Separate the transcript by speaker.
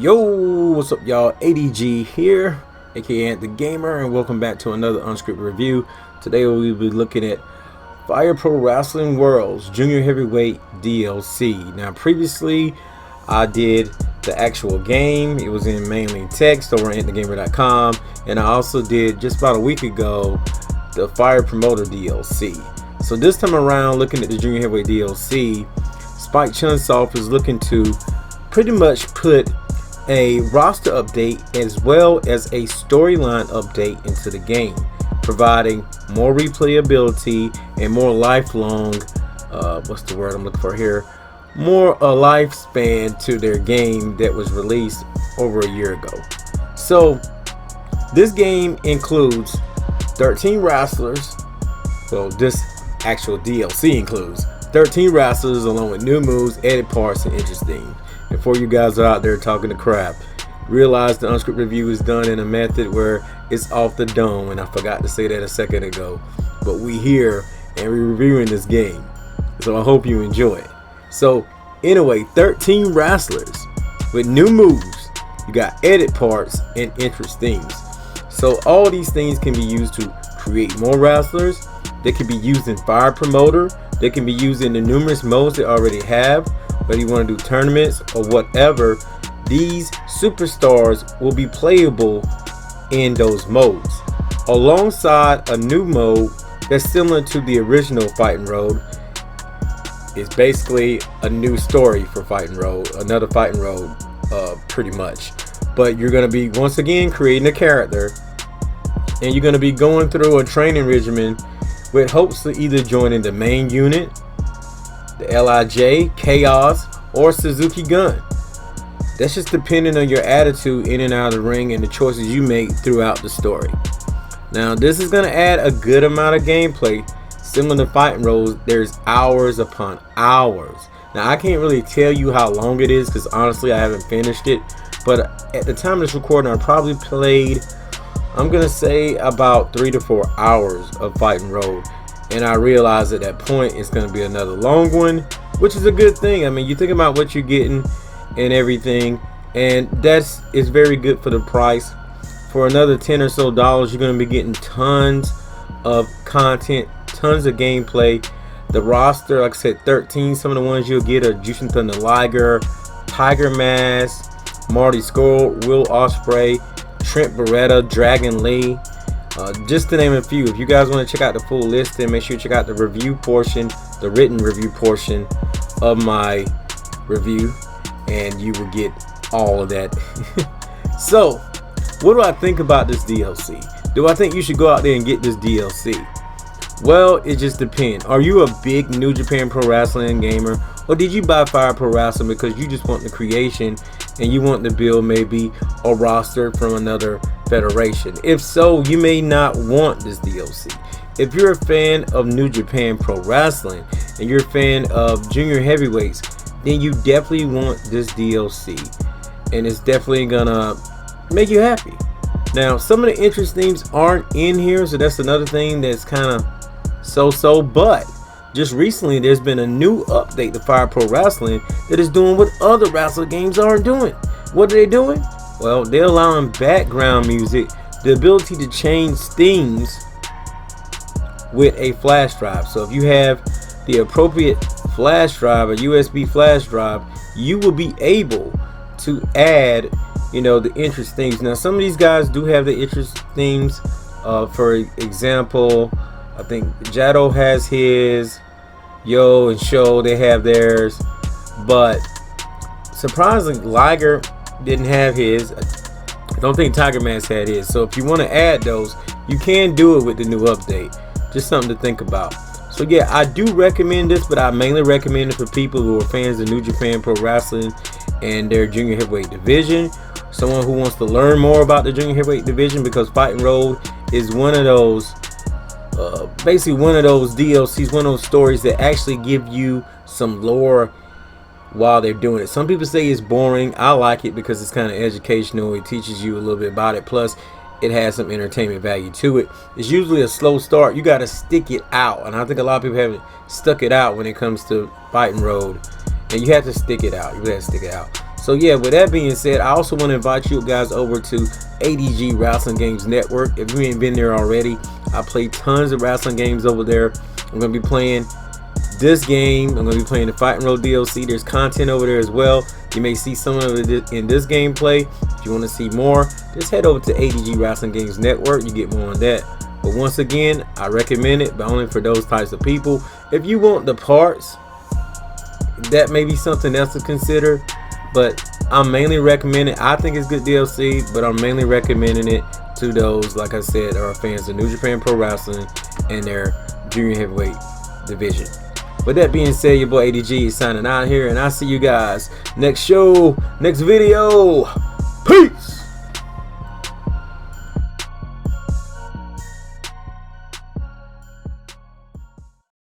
Speaker 1: Yo, what's up y'all? ADG here, aka AntDaGamer, and welcome back to another Unscripted review. Today we'll be looking at Fire Pro Wrestling Worlds Junior Heavyweight DLC. Now previously I did the actual game. It was in mainly text over at AntDaGamer.com, and I also did just about a week ago the Fire Promoter DLC. So this time around, looking at the Junior Heavyweight DLC, Spike Chunsoft is looking to pretty much put a roster update as well as a storyline update into the game, providing more replayability and more lifelong what's the word I'm looking for here, more a lifespan to their game that was released over a year ago. So this game includes 13 wrestlers. Well, this actual DLC includes 13 wrestlers along with new moves, edit parts, and interesting. And for you guys out there talking to crap, realize the Unscripted review is done in a method where it's off the dome, and I forgot to say that a second ago. But we here and we're reviewing this game, so I hope you enjoy it. So anyway, 13 wrestlers with new moves. You got edit parts and interest themes. So all these things can be used to create more wrestlers. They can be used in Fire Promoter. They can be used in the numerous modes they already have. Whether you want to do tournaments or whatever, these superstars will be playable in those modes, alongside a new mode that's similar to the original Fighting Road. It's basically a new story for Fighting Road, another Fighting Road, pretty much. But you're going to be once again creating a character, and you're going to be going through a training regimen with hopes to either join in the main unit, the LIJ, Chaos, or Suzuki Gun. That's just depending on your attitude in and out of the ring and the choices you make throughout the story. Now this is going to add a good amount of gameplay. Similar to Fighting Roads, there's hours upon hours. Now I can't really tell you how long it is because honestly I haven't finished it, but at the time of this recording I probably played, I'm going to say, about 3 to 4 hours of Fighting Road. And I realized at that point it's going to be another long one, which is a good thing. I mean, you think about what you're getting and everything, and it's very good for the price. For another $10 or so, you're going to be getting tons of content, tons of gameplay. The roster, like I said, 13. Some of the ones you'll get are Jushin Thunder Liger, Tiger Mask, Marty Scurll, Will Ospreay, Trent Beretta, Dragon Lee, just to name a few. If you guys want to check out the full list, then make sure you check out the review portion, the written review portion of my review, and you will get all of that. So what do I think about this DLC? Do I think you should go out there and get this DLC? Well, it just depends. Are you a big New Japan Pro Wrestling gamer, or did you buy Fire Pro Wrestling because you just want the creation and you want to build maybe a roster from another federation? If so, you may not want this DLC. If you're a fan of New Japan Pro Wrestling and you're a fan of Junior Heavyweights, then you definitely want this DLC, and it's definitely gonna make you happy. Now, some of the interest themes aren't in here, so that's another thing that's kind of so-so, but just recently there's been a new update to Fire Pro Wrestling that is doing what other wrestling games aren't doing. What are they doing? Well, they're allowing background music, the ability to change themes with a flash drive. So if you have the appropriate flash drive, a USB flash drive, you will be able to add, the interest themes. Now some of these guys do have the interest themes. For example, I think Jado has his, Yo and Show, they have theirs, but surprisingly Liger didn't have his. I don't think Tiger Mask had his. So if you want to add those, you can do it with the new update. Just something to think about. So yeah, I do recommend this, but I mainly recommend it for people who are fans of New Japan Pro Wrestling and their Junior Heavyweight division. Someone who wants to learn more about the Junior Heavyweight division, because Fighting Road is one of those basically one of those DLCs, one of those stories that actually give you some lore while they're doing it. Some people say it's boring. I like it because it's kind of educational. It teaches you a little bit about it, plus it has some entertainment value to it. It's usually a slow start. You got to stick it out, and I think a lot of people haven't stuck it out when it comes to Fighting Road, and you have to stick it out. You have to stick it out. So yeah, with that being said, I also want to invite you guys over to AntDaGamer Wrestling Games Network. If you ain't been there already, I play tons of wrestling games over there. I'm going to be playing this game. I'm going to be playing the Fight and Roll DLC. There's content over there as well. You may see some of it in this gameplay. If you want to see more, just head over to AntDaGamer Wrestling Games Network. You get more on that. But once again, I recommend it, but only for those types of people. If you want the parts, that may be something else to consider. But I'm mainly recommending, I think it's good DLC, but I'm mainly recommending it to those, like I said, are fans of New Japan Pro Wrestling and their junior heavyweight division. With that being said, your boy AntDaGamer is signing out here, and I'll see you guys next show, next video. Peace!